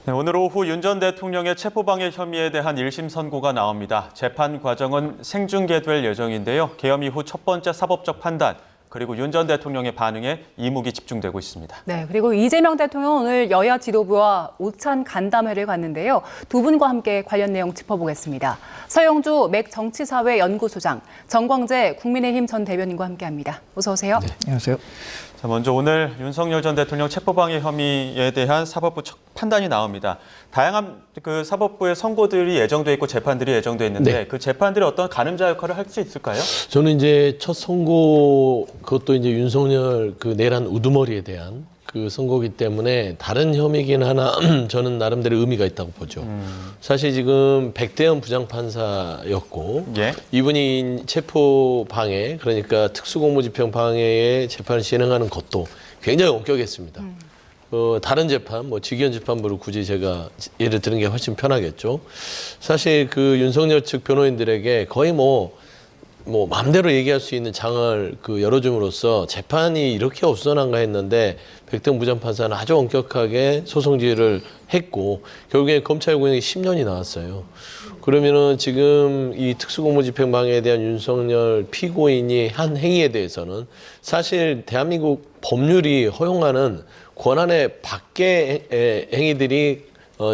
네, 오늘 오후 윤 전 대통령의 체포방해 혐의에 대한 1심 선고가 나옵니다. 재판 과정은 생중계될 예정인데요. 계엄 이후 첫 번째 사법적 판단, 그리고 윤 전 대통령의 반응에 이목이 집중되고 있습니다. 네, 그리고 이재명 대통령 오늘 여야 지도부와 오찬 간담회를 갔는데요. 두 분과 함께 관련 내용 짚어보겠습니다. 서영주 맥 정치사회 연구소장, 정광재 국민의힘 전 대변인과 함께합니다. 어서 오세요. 네, 안녕하세요. 자, 먼저 오늘 윤석열 전 대통령 체포방해 혐의에 대한 사법부 첫 판단이 나옵니다. 다양한 사법부의 선고들이 예정돼 있고 재판들이 예정돼 있는데 네. 그 재판들이 어떤 가늠자 역할을 할 수 있을까요? 저는 이제 첫 선고, 그것도 이제 윤석열 내란 우두머리에 대한 그 선고기 때문에 다른 혐의긴 하나 저는 나름대로 의미가 있다고 보죠. 사실 지금 백대현 부장판사였고 예. 이분이 체포 방해, 그러니까 특수공무집행 방해에 재판을 진행하는 것도 굉장히 엄격했습니다. 다른 재판, 직위원 재판부를 굳이 제가 예를 드는 게 훨씬 편하겠죠. 사실 그 윤석열 측 변호인들에게 거의 마음대로 얘기할 수 있는 장을 열어줌으로써 재판이 이렇게 없어난가 했는데 백대현 부장판사는 아주 엄격하게 소송 지휘를 했고 결국에 검찰구형이 10년이 나왔어요. 그러면은 지금 이 특수공무집행 방해에 대한 윤석열 피고인이 한 행위에 대해서는 사실 대한민국 법률이 허용하는 권한의 밖의 행위들이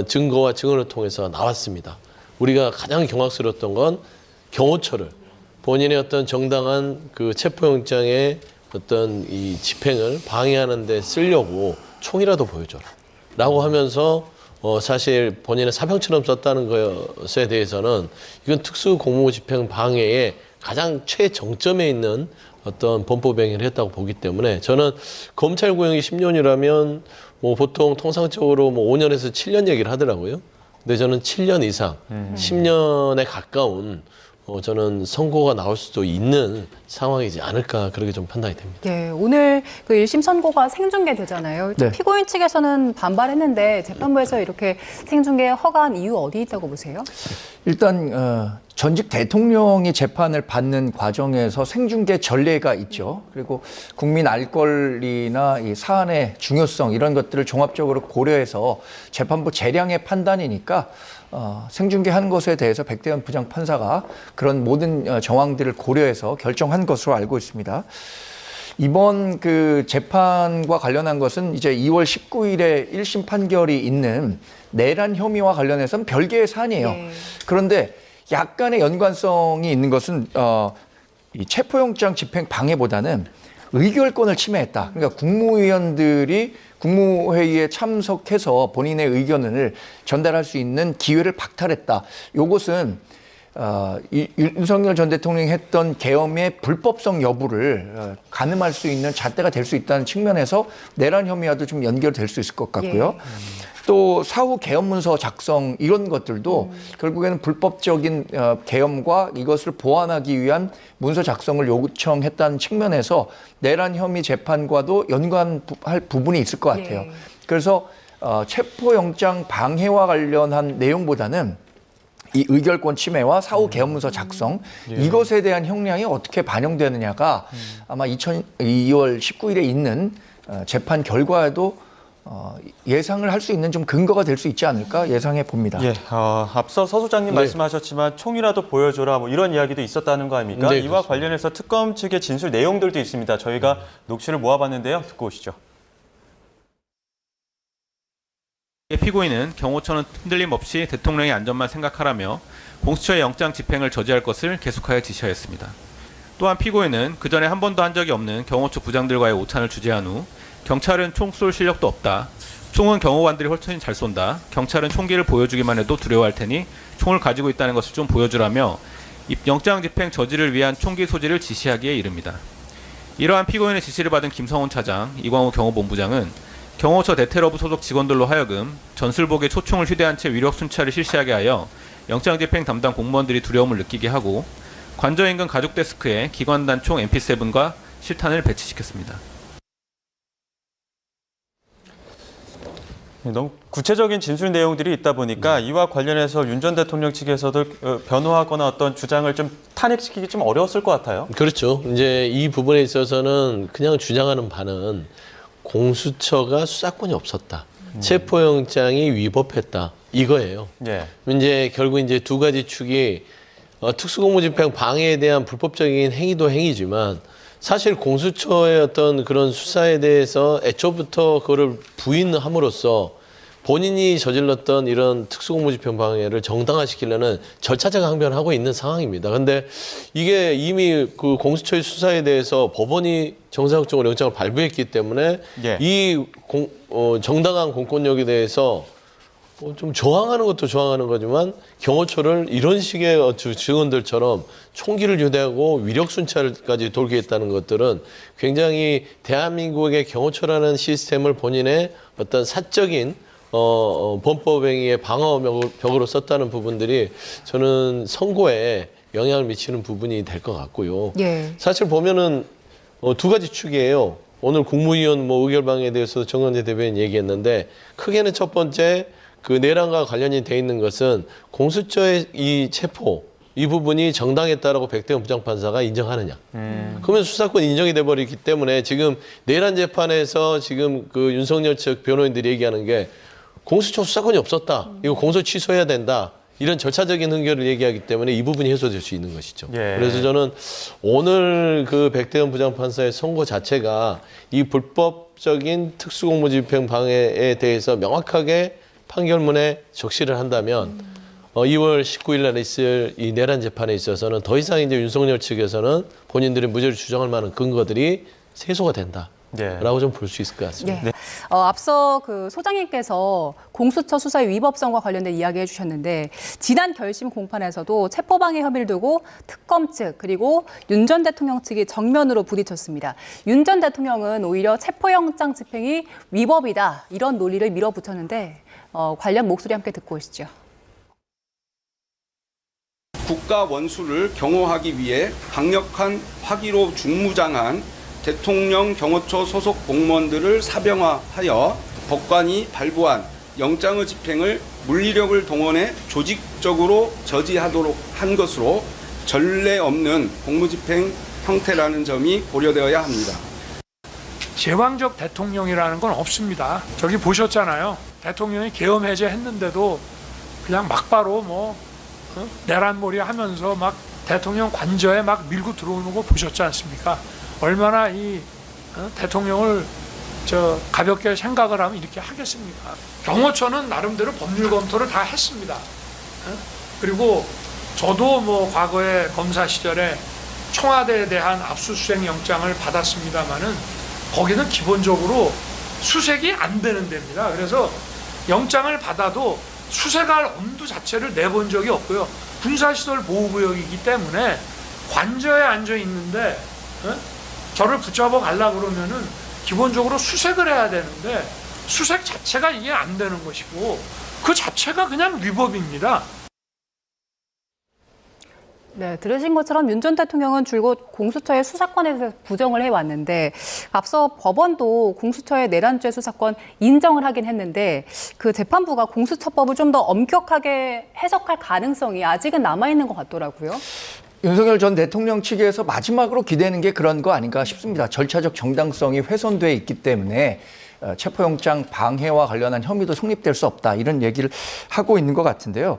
증거와 증언을 통해서 나왔습니다. 우리가 가장 경악스러웠던 건 경호처를 본인의 어떤 정당한 체포영장의 어떤 이 집행을 방해하는 데 쓰려고 총이라도 보여줘라 라고 하면서 사실 본인의 사병처럼 썼다는 것에 대해서는 이건 특수공무집행 방해의 가장 최정점에 있는 어떤 범법행위를 했다고 보기 때문에 저는 검찰구형이 10년이라면 보통 통상적으로 5년에서 7년 얘기를 하더라고요. 근데 저는 7년 이상, 10년에 가까운 저는 선고가 나올 수도 있는 상황이지 않을까 그렇게 좀 판단이 됩니다. 예, 오늘 1심 선고가 생중계되잖아요. 네. 피고인 측에서는 반발했는데 재판부에서 이렇게 생중계 허가한 이유 어디 있다고 보세요? 일단 전직 대통령이 재판을 받는 과정에서 생중계 전례가 있죠. 그리고 국민 알 권리나 이 사안의 중요성 이런 것들을 종합적으로 고려해서 재판부 재량의 판단이니까 생중계한 것에 대해서 백대현 부장판사가 그런 모든 정황들을 고려해서 결정한 것으로 알고 있습니다. 이번 재판과 관련한 것은 이제 2월 19일에 1심 판결이 있는 내란 혐의와 관련해서는 별개의 사안이에요. 네. 그런데 약간의 연관성이 있는 것은 이 체포영장 집행 방해보다는 의결권을 침해했다. 그러니까 국무위원들이 국무회의에 참석해서 본인의 의견을 전달할 수 있는 기회를 박탈했다. 이것은 윤석열 전 대통령이 했던 계엄의 불법성 여부를 가늠할 수 있는 잣대가 될 수 있다는 측면에서 내란 혐의와도 좀 연결될 수 있을 것 같고요. 또 사후 계엄 문서 작성 이런 것들도 결국에는 불법적인 계엄과 이것을 보완하기 위한 문서 작성을 요청했다는 측면에서 내란 혐의 재판과도 연관할 부분이 있을 것 같아요. 예. 그래서 체포영장 방해와 관련한 내용보다는 이 의결권 침해와 사후 계엄 문서 작성 이것에 대한 형량이 어떻게 반영되느냐가 아마 2월 19일에 있는 재판 결과에도 예상을 할 수 있는 좀 근거가 될 수 있지 않을까 예상해 봅니다. 예, 앞서 서 소장님 네. 말씀하셨지만 총이라도 보여줘라 이런 이야기도 있었다는 거 아닙니까? 네, 이와 그렇습니다. 관련해서 특검 측의 진술 내용들도 있습니다. 저희가 녹취를 모아봤는데요. 듣고 오시죠. 피고인은 경호처는 흔들림 없이 대통령의 안전만 생각하라며 공수처의 영장 집행을 저지할 것을 계속하여 지시하였습니다. 또한 피고인은 그전에 한 번도 한 적이 없는 경호처 부장들과의 오찬을 주재한 후 경찰은 총 쏠 실력도 없다. 총은 경호관들이 훨씬 잘 쏜다. 경찰은 총기를 보여주기만 해도 두려워할 테니 총을 가지고 있다는 것을 좀 보여주라며 영장 집행 저지를 위한 총기 소지를 지시하기에 이릅니다. 이러한 피고인의 지시를 받은 김성훈 차장, 이광우 경호본부장은 경호처 대테러부 소속 직원들로 하여금 전술복에 초총을 휴대한 채 위력 순찰을 실시하게 하여 영장 집행 담당 공무원들이 두려움을 느끼게 하고 관저 인근 가죽 데스크에 기관단총 MP7과 실탄을 배치시켰습니다. 너무 구체적인 진술 내용들이 있다 보니까 이와 관련해서 윤 전 대통령 측에서도 변호하거나 어떤 주장을 좀 탄핵시키기 좀 어려웠을 것 같아요. 그렇죠. 이제 이 부분에 있어서는 그냥 주장하는 바는 공수처가 수사권이 없었다. 체포영장이 위법했다 이거예요. 예. 이제 결국 이제 두 가지 축이 특수공무집행 방해에 대한 불법적인 행위도 행위지만 사실 공수처의 어떤 그런 수사에 대해서 애초부터 그거를 부인함으로써 본인이 저질렀던 이런 특수공무집행 방해를 정당화시키려는 절차적 항변을 하고 있는 상황입니다. 근데 이게 이미 그 공수처의 수사에 대해서 법원이 정상적으로 영장을 발부했기 때문에 예. 이 정당한 공권력에 대해서 좀 저항하는 것도 저항하는 거지만 경호처를 이런 식의 증언들처럼 총기를 유대하고 위력 순찰까지 돌게 했다는 것들은 굉장히 대한민국의 경호처라는 시스템을 본인의 어떤 사적인 범법행위의 방어벽으로 썼다는 부분들이 저는 선고에 영향을 미치는 부분이 될 것 같고요. 예. 사실 보면은 두 가지 축이에요. 오늘 국무위원 의결방해에 대해서 정관재 대변인 얘기했는데 크게는 첫 번째 그 내란과 관련이 돼 있는 것은 공수처의 이 체포 이 부분이 정당했다라고 백대현 부장판사가 인정하느냐. 그러면 수사권 인정이 돼버리기 때문에 지금 내란 재판에서 지금 그 윤석열 측 변호인들이 얘기하는 게 공수처 수사권이 없었다. 이거 공소 취소해야 된다. 이런 절차적인 흥결을 얘기하기 때문에 이 부분이 해소될 수 있는 것이죠. 예. 그래서 저는 오늘 그 백대현 부장판사의 선고 자체가 이 불법적인 특수공무집행 방해에 대해서 명확하게 판결문에 적시를 한다면 2월 19일 날 있을 이 내란 재판에 있어서는 더 이상 이제 윤석열 측에서는 본인들의 무죄를 주장할 만한 근거들이 세소가 된다라고 좀 볼 수 있을 것 같습니다. 네. 앞서 그 소장님께서 공수처 수사의 위법성과 관련된 이야기 해주셨는데 지난 결심 공판에서도 체포방해 혐의를 두고 특검 측 그리고 윤 전 대통령 측이 정면으로 부딪혔습니다. 윤 전 대통령은 오히려 체포영장 집행이 위법이다 이런 논리를 밀어붙였는데 관련 목소리 함께 듣고 오시죠. 국가 원수를 경호하기 위해 강력한 화기로 중무장한 대통령 경호처 소속 공무원들을 사병화하여 법관이 발부한 영장의 집행을 물리력을 동원해 조직적으로 저지하도록 한 것으로 전례 없는 공무집행 형태라는 점이 고려되어야 합니다. 제왕적 대통령이라는 건 없습니다. 저기 보셨잖아요. 대통령이 계엄 해제했는데도 그냥 막바로 내란몰이 하면서 막 대통령 관저에 막 밀고 들어오는 거 보셨지 않습니까? 얼마나 이 대통령을 가볍게 생각을 하면 이렇게 하겠습니까? 경호처는 나름대로 법률 검토를 다 했습니다. 그리고 저도 과거에 검사 시절에 청와대에 대한 압수수색 영장을 받았습니다마는 거기는 기본적으로 수색이 안 되는 데입니다. 그래서 영장을 받아도 수색할 엄두 자체를 내본 적이 없고요. 군사시설 보호구역이기 때문에 관저에 앉아 있는데 저를 붙잡아 가려고 그러면은 기본적으로 수색을 해야 되는데 수색 자체가 이게 안 되는 것이고 그 자체가 그냥 위법입니다. 네, 들으신 것처럼 윤 전 대통령은 줄곧 공수처의 수사권에 대해서 부정을 해왔는데 앞서 법원도 공수처의 내란죄 수사권 인정을 하긴 했는데 그 재판부가 공수처법을 좀 더 엄격하게 해석할 가능성이 아직은 남아있는 것 같더라고요. 윤석열 전 대통령 측에서 마지막으로 기대는 게 그런 거 아닌가 싶습니다. 절차적 정당성이 훼손돼 있기 때문에 체포영장 방해와 관련한 혐의도 성립될 수 없다. 이런 얘기를 하고 있는 것 같은데요.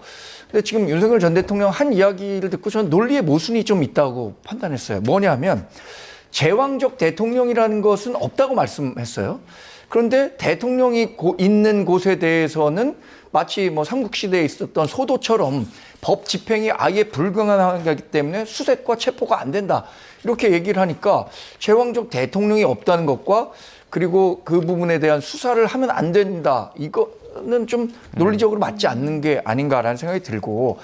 근데 지금 윤석열 전 대통령 한 이야기를 듣고 저는 논리의 모순이 좀 있다고 판단했어요. 뭐냐면 제왕적 대통령이라는 것은 없다고 말씀했어요. 그런데 대통령이 있는 곳에 대해서는 마치 삼국시대에 있었던 소도처럼 법 집행이 아예 불가능하기 때문에 수색과 체포가 안 된다. 이렇게 얘기를 하니까 제왕적 대통령이 없다는 것과 그리고 그 부분에 대한 수사를 하면 안 된다. 이거는 좀 논리적으로 맞지 않는 게 아닌가라는 생각이 들고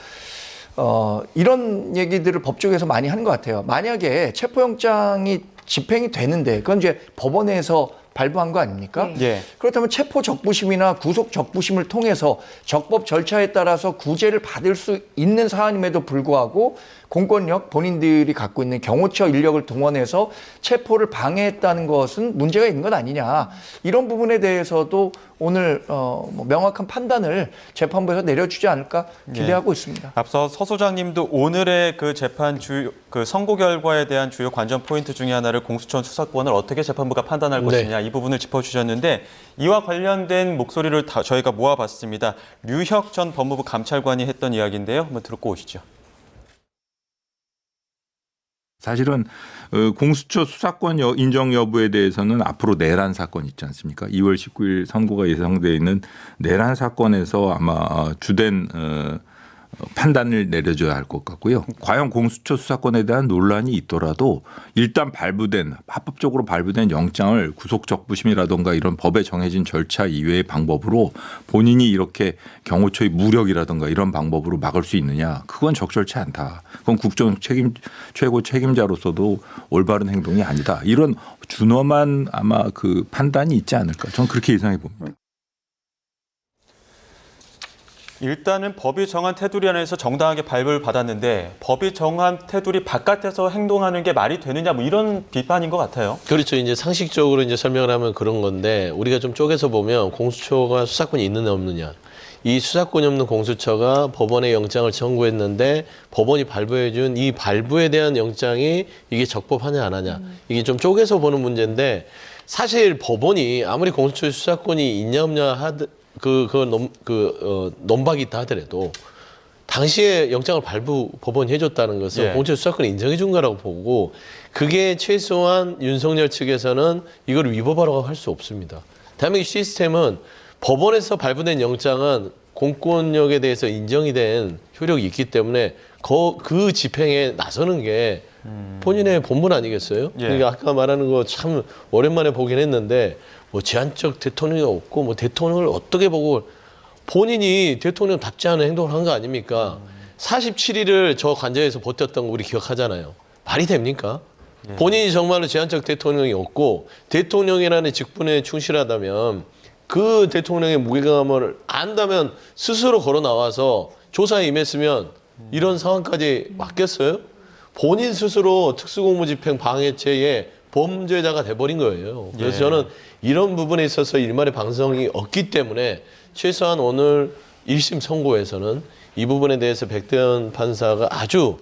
이런 얘기들을 법조계에서 많이 하는 것 같아요. 만약에 체포영장이 집행이 되는데 그건 이제 법원에서 발부한 거 아닙니까? 예. 그렇다면 체포 적부심이나 구속 적부심을 통해서 적법 절차에 따라서 구제를 받을 수 있는 사안임에도 불구하고 공권력, 본인들이 갖고 있는 경호처 인력을 동원해서 체포를 방해했다는 것은 문제가 있는 것 아니냐. 이런 부분에 대해서도 오늘 뭐 명확한 판단을 재판부에서 내려주지 않을까 기대하고 있습니다. 앞서 서 소장님도 오늘의 그 재판 그 선고 결과에 대한 주요 관전 포인트 중에 하나를 공수처 수사권을 어떻게 재판부가 판단할 것이냐 이 부분을 짚어주셨는데 이와 관련된 목소리를 저희가 모아봤습니다. 류혁 전 법무부 감찰관이 했던 이야기인데요. 한번 듣고 오시죠. 사실은 공수처 수사권 인정 여부에 대해서는 앞으로 내란 사건 있지 않습니까? 2월 19일 선고가 예상되어 있는 내란 사건에서 아마 주된 판단을 내려줘야 할 것 같고요. 과연 공수처 수사권에 대한 논란이 있더라도 일단 합법적으로 발부된 영장을 구속적부심이라든가 이런 법에 정해진 절차 이외의 방법으로 본인이 이렇게 경호처의 무력이라든가 이런 방법으로 막을 수 있느냐. 그건 적절치 않다. 그건 최고 책임자로서도 올바른 행동이 아니다. 이런 준엄한 아마 그 판단이 있지 않을까. 저는 그렇게 예상해 봅니다. 일단은 법이 정한 테두리 안에서 정당하게 발부를 받았는데 법이 정한 테두리 바깥에서 행동하는 게 말이 되느냐 뭐 이런 비판인 것 같아요. 그렇죠. 이제 상식적으로 이제 설명을 하면 그런 건데 우리가 좀 쪼개서 보면 공수처가 수사권이 있느냐 없느냐. 이 수사권이 없는 공수처가 법원에 영장을 청구했는데 법원이 발부해준 이 발부에 대한 영장이 이게 적법하냐 안 하냐. 이게 좀 쪼개서 보는 문제인데 사실 법원이 아무리 공수처의 수사권이 있냐 없냐 논박이 있다 하더라도 당시에 영장을 법원이 해줬다는 것은 공수처 수사권을 인정해 준 거라고 보고 그게 최소한 윤석열 측에서는 이걸 위법하라고 할 수 없습니다. 대한민국 시스템은 법원에서 발부된 영장은 공권력에 대해서 인정이 된 효력이 있기 때문에 그 집행에 나서는 게 본인의 본분 아니겠어요? 그러니까 아까 말하는 거 참 오랜만에 보긴 했는데 뭐 제한적 대통령이 없고 뭐 대통령을 어떻게 보고 본인이 대통령답지 않은 행동을 한 거 아닙니까? 47일을 저 관저에서 버텼던 거 우리 기억하잖아요. 말이 됩니까? 본인이 정말로 제한적 대통령이 없고 대통령이라는 직분에 충실하다면 그 대통령의 무게감을 안다면 스스로 걸어 나와서 조사에 임했으면 이런 상황까지 맞겠어요? 본인 스스로 특수공무집행 방해죄의 범죄자가 돼버린 거예요. 그래서 저는 이런 부분에 있어서 일말의 방성이 없기 때문에 최소한 오늘 1심 선고에서는 이 부분에 대해서 백대현 판사가 아주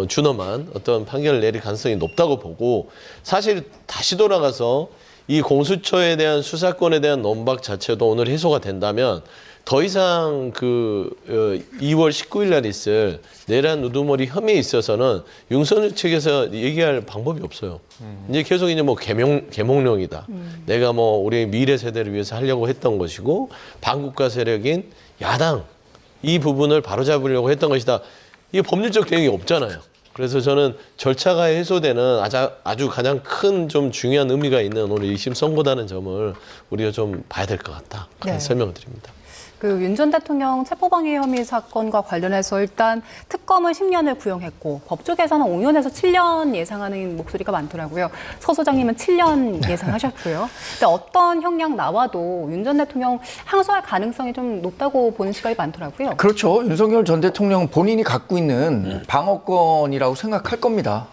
준엄한 어떤 판결을 내릴 가능성이 높다고 보고 사실 다시 돌아가서 이 공수처에 대한 수사권에 대한 논박 자체도 오늘 해소가 된다면 더 이상 2월 19일 날 있을 내란 우두머리 혐의에 있어서는 윤석열 측에서 얘기할 방법이 없어요. 이제 계속 이제 뭐 계몽령이다. 내가 뭐 우리 미래 세대를 위해서 하려고 했던 것이고 반국가 세력인 야당 이 부분을 바로잡으려고 했던 것이다. 이게 법률적 대응이 없잖아요. 그래서 저는 절차가 해소되는 아주 가장 큰 좀 중요한 의미가 있는 오늘 1심 선고다는 점을 우리가 좀 봐야 될 것 같다. 그런 설명을 드립니다. 윤 전 대통령 체포방해 혐의 사건과 관련해서 일단 특검은 10년을 구형했고 법조계에서는 5년에서 7년 예상하는 목소리가 많더라고요. 서 소장님은 7년 예상하셨고요. 근데 어떤 형량 나와도 윤 전 대통령 항소할 가능성이 좀 높다고 보는 시각이 많더라고요. 그렇죠. 윤석열 전 대통령은 본인이 갖고 있는 방어권이라고 생각할 겁니다.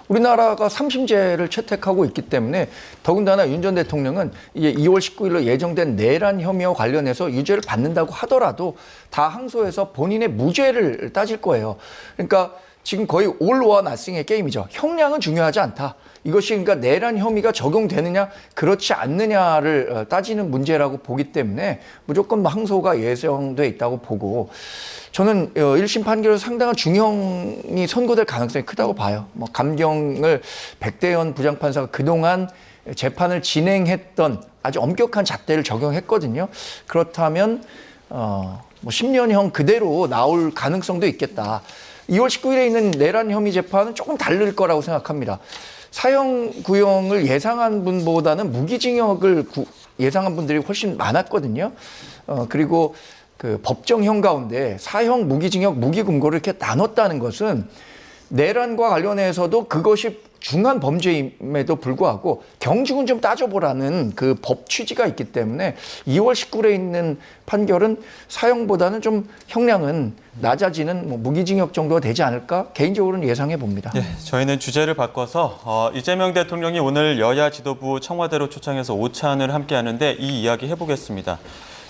우리나라가 3심제를 채택하고 있기 때문에 더군다나 윤 전 대통령은 이제 2월 19일로 예정된 내란 혐의와 관련해서 유죄를 받는다고 하더라도 다 항소해서 본인의 무죄를 따질 거예요. 그러니까 지금 거의 올 오어 나싱의 게임이죠. 형량은 중요하지 않다. 이것이 그러니까 내란 혐의가 적용되느냐 그렇지 않느냐를 따지는 문제라고 보기 때문에 무조건 항소가 예정돼 있다고 보고 저는 1심 판결에서 상당한 중형이 선고될 가능성이 크다고 봐요. 뭐 감경을 백대현 부장판사가 그동안 재판을 진행했던 아주 엄격한 잣대를 적용했거든요. 그렇다면 뭐 10년형 그대로 나올 가능성도 있겠다. 2월 19일에 있는 내란 혐의 재판은 조금 다를 거라고 생각합니다. 사형 구형을 예상한 분보다는 무기징역을 예상한 분들이 훨씬 많았거든요. 그리고 그 법정형 가운데 사형, 무기징역, 무기금고를 이렇게 나눴다는 것은 내란과 관련해서도 그것이 중한 범죄임에도 불구하고 경중은 좀 따져보라는 그 법 취지가 있기 때문에 2월 19일에 있는 판결은 사형보다는 좀 형량은 낮아지는 뭐 무기징역 정도가 되지 않을까 개인적으로는 예상해 봅니다. 네, 저희는 주제를 바꿔서 이재명 대통령이 오늘 여야 지도부 청와대로 초청해서 오찬을 함께하는데 이 이야기 해보겠습니다.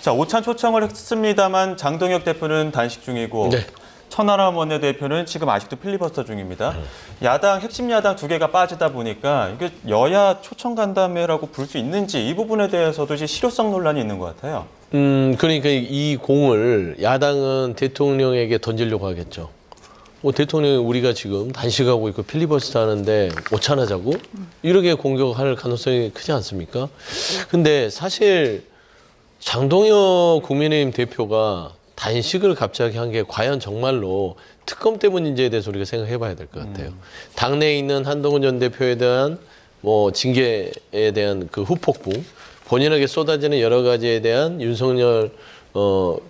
자, 오찬 초청을 했습니다만 장동혁 대표는 단식 중이고 네. 천하람 원내대표는 지금 아직도 필리버스터 중입니다. 야당, 핵심 야당 두 개가 빠지다 보니까 이게 여야 초청 간담회라고 부를 수 있는지 이 부분에 대해서도 이제 실효성 논란이 있는 것 같아요. 그러니까 이 공을 야당은 대통령에게 던지려고 하겠죠. 뭐 대통령이 우리가 지금 단식하고 있고 필리버스터 하는데 오찬하자고? 이렇게 공격할 가능성이 크지 않습니까? 근데 사실 장동혁 국민의힘 대표가 단식을 갑자기 한 게 과연 정말로 특검 때문인지에 대해서 우리가 생각해 봐야 될 것 같아요. 당내에 있는 한동훈 전 대표에 대한 뭐 징계에 대한 그 후폭풍, 본인에게 쏟아지는 여러 가지에 대한 윤석열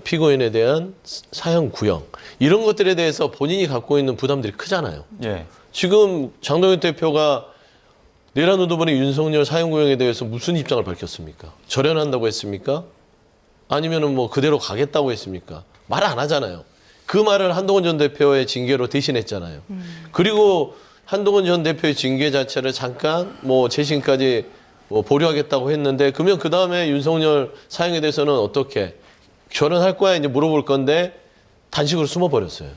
피고인에 대한 사형 구형, 이런 것들에 대해서 본인이 갖고 있는 부담들이 크잖아요. 예. 지금 장동혁 대표가 내란 후보번의 윤석열 사형 구형에 대해서 무슨 입장을 밝혔습니까? 절연한다고 했습니까? 아니면은 뭐 그대로 가겠다고 했습니까? 말 안 하잖아요. 그 말을 한동훈 전 대표의 징계로 대신했잖아요. 그리고 한동훈 전 대표의 징계 자체를 잠깐 뭐 재심까지 뭐 보류하겠다고 했는데, 그러면 그 다음에 윤석열 사형에 대해서는 어떻게 절연할 거야 이제 물어볼 건데 단식으로 숨어버렸어요.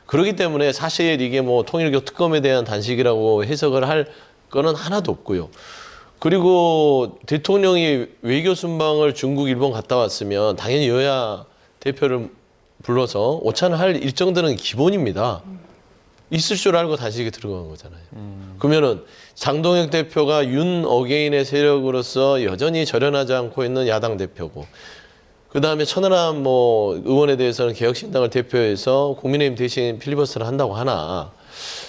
그렇기 때문에 사실 이게 뭐 통일교 특검에 대한 단식이라고 해석을 할 거는 하나도 없고요. 그리고 대통령이 외교 순방을 중국, 일본 갔다 왔으면 당연히 여야 대표를 불러서 오찬을 할 일정들은 기본입니다. 있을 줄 알고 단식에 들어간 거잖아요. 그러면은 장동혁 대표가 윤 어게인의 세력으로서 여전히 절연하지 않고 있는 야당 대표고, 그 다음에 천하람 뭐 의원에 대해서는 개혁신당을 대표해서 국민의힘 대신 필리버스터를 한다고 하나,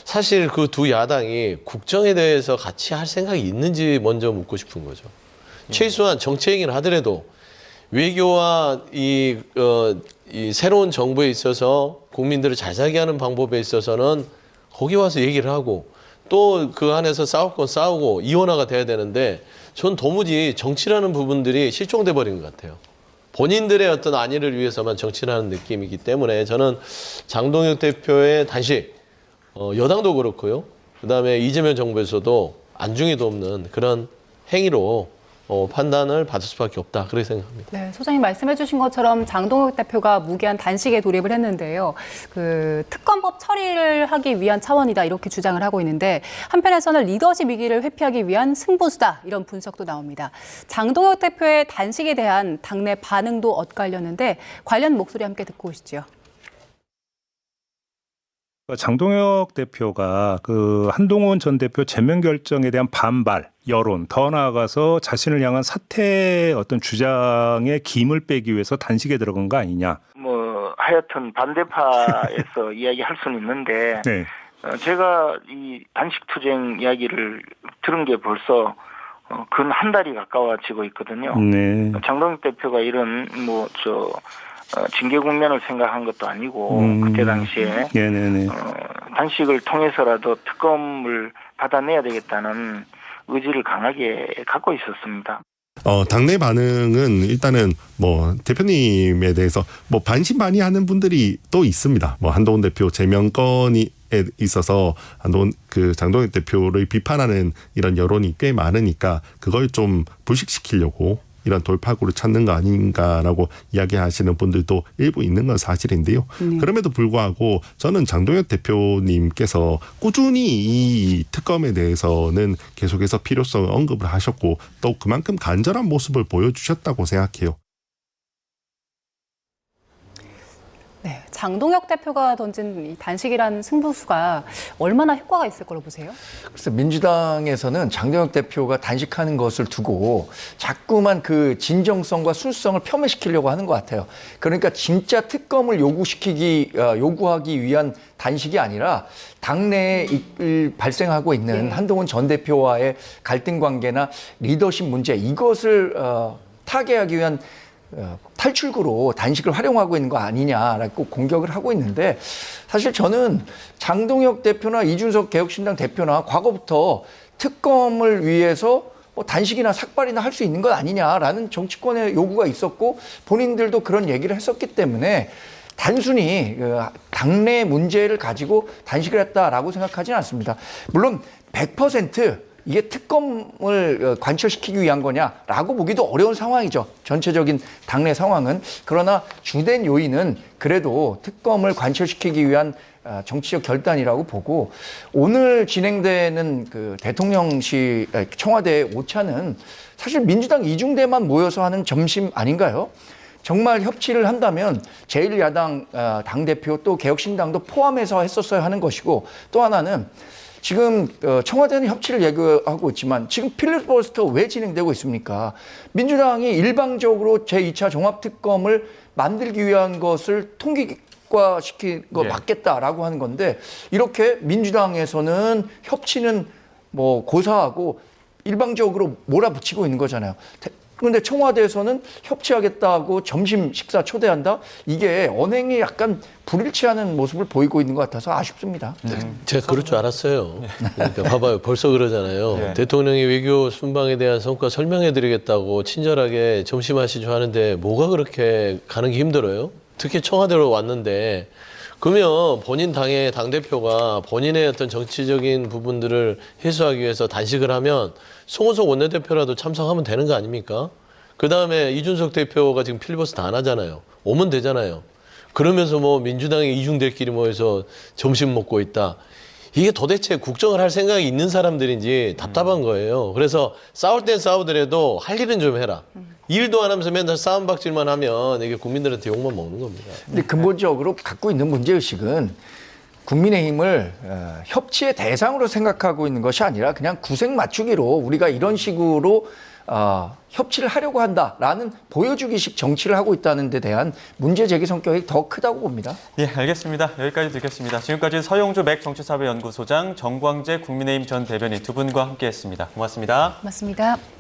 사실 그 두 야당이 국정에 대해서 같이 할 생각이 있는지 먼저 묻고 싶은 거죠. 최소한 정치 행위를 하더라도 외교와 이 새로운 정부에 있어서 국민들을 잘 살게 하는 방법에 있어서는 거기 와서 얘기를 하고 또 그 안에서 싸울 건 싸우고 이원화가 돼야 되는데, 전 도무지 정치라는 부분들이 실종돼 버린 것 같아요. 본인들의 어떤 안위를 위해서만 정치라는 느낌이기 때문에 저는 장동혁 대표의 단식, 여당도 그렇고요. 그다음에 이재명 정부에서도 안중에도 없는 그런 행위로 판단을 받을 수밖에 없다, 그렇게 생각합니다. 네, 소장님 말씀해 주신 것처럼 장동혁 대표가 무기한 단식에 돌입을 했는데요. 그 특검법 처리를 하기 위한 차원이다, 이렇게 주장을 하고 있는데, 한편에서는 리더십 위기를 회피하기 위한 승부수다, 이런 분석도 나옵니다. 장동혁 대표의 단식에 대한 당내 반응도 엇갈렸는데 관련 목소리 함께 듣고 오시죠. 장동혁 대표가 그 한동훈 전 대표 제명 결정에 대한 반발, 여론, 더 나아가서 자신을 향한 사퇴의 어떤 주장에 김을 빼기 위해서 단식에 들어간 거 아니냐. 뭐 하여튼 반대파에서 이야기할 수는 있는데, 네. 제가 이 단식 투쟁 이야기를 들은 게 벌써 근 한 달이 가까워지고 있거든요. 네. 장동혁 대표가 이런 징계 국면을 생각한 것도 아니고 그때 당시에 네네네. 단식을 통해서라도 특검을 받아내야 되겠다는 의지를 강하게 갖고 있었습니다. 당내 반응은 일단은 뭐 대표님에 대해서 뭐 반신반의하는 분들이 또 있습니다. 뭐 한동훈 대표 제명 건에 있어서 장동혁 대표를 비판하는 이런 여론이 꽤 많으니까 그걸 좀 불식시키려고 이런 돌파구를 찾는 거 아닌가라고 이야기하시는 분들도 일부 있는 건 사실인데요. 그럼에도 불구하고 저는 장동혁 대표님께서 꾸준히 이 특검에 대해서는 계속해서 필요성을 언급을 하셨고 또 그만큼 간절한 모습을 보여주셨다고 생각해요. 네, 장동혁 대표가 던진 이 단식이란 승부수가 얼마나 효과가 있을 거로 보세요? 그래서 민주당에서는 장동혁 대표가 단식하는 것을 두고 자꾸만 그 진정성과 순수성을 폄훼시키려고 하는 것 같아요. 그러니까 진짜 특검을 요구하기 위한 단식이 아니라 당내에 발생하고 있는 한동훈 전 대표와의 갈등 관계나 리더십 문제, 이것을 타개하기 위한 탈출구로 단식을 활용하고 있는 거 아니냐라고 공격을 하고 있는데 사실 저는 장동혁 대표나 이준석 개혁신당 대표나 과거부터 특검을 위해서 뭐 단식이나 삭발이나 할 수 있는 것 아니냐라는 정치권의 요구가 있었고 본인들도 그런 얘기를 했었기 때문에 단순히 당내 문제를 가지고 단식을 했다라고 생각하지는 않습니다. 물론 100% 이게 특검을 관철시키기 위한 거냐라고 보기도 어려운 상황이죠. 전체적인 당내 상황은. 그러나 주된 요인은 그래도 특검을 관철시키기 위한 정치적 결단이라고 보고 오늘 진행되는 그 대통령실 청와대 오찬은 사실 민주당 이중대만 모여서 하는 점심 아닌가요? 정말 협치를 한다면 제1야당 당대표 또 개혁신당도 포함해서 했었어야 하는 것이고 또 하나는 지금 청와대는 협치를 얘기하고 있지만 지금 필리버스터 왜 진행되고 있습니까? 민주당이 일방적으로 제2차 종합특검을 만들기 위한 것을 통기과시킨 거 맞겠다라고 하는 건데 이렇게 민주당에서는 협치는 뭐 고사하고 일방적으로 몰아붙이고 있는 거잖아요. 그런데 청와대에서는 협치하겠다고 점심 식사 초대한다? 이게 언행이 약간 불일치하는 모습을 보이고 있는 것 같아서 아쉽습니다. 제가 그럴 줄 알았어요. 그러니까 봐봐요. 벌써 그러잖아요. 대통령이 외교 순방에 대한 성과 설명해드리겠다고 친절하게 점심 하시죠 하는데 뭐가 그렇게 가는 게 힘들어요? 특히 청와대로 왔는데 그러면 본인 당의 당대표가 본인의 어떤 정치적인 부분들을 해소하기 위해서 단식을 하면 송원석 원내대표라도 참석하면 되는 거 아닙니까? 그다음에 이준석 대표가 지금 필리버스터 안 하잖아요. 오면 되잖아요. 그러면서 뭐 민주당의 이중대끼리 모여서 점심 먹고 있다. 이게 도대체 국정을 할 생각이 있는 사람들인지 답답한 거예요. 그래서 싸울 땐 싸우더라도 할 일은 좀 해라. 일도 안 하면서 맨날 싸움박질만 하면 이게 국민들한테 욕만 먹는 겁니다. 근데 근본적으로 갖고 있는 문제의식은 국민의힘을 협치의 대상으로 생각하고 있는 것이 아니라 그냥 구색 맞추기로 우리가 이런 식으로 협치를 하려고 한다라는 보여주기식 정치를 하고 있다는 데 대한 문제 제기 성격이 더 크다고 봅니다. 예, 알겠습니다. 여기까지 듣겠습니다. 지금까지 서용주 맥정치사회연구소장, 정광재 국민의힘 전 대변인 두 분과 함께했습니다. 고맙습니다. 고맙습니다.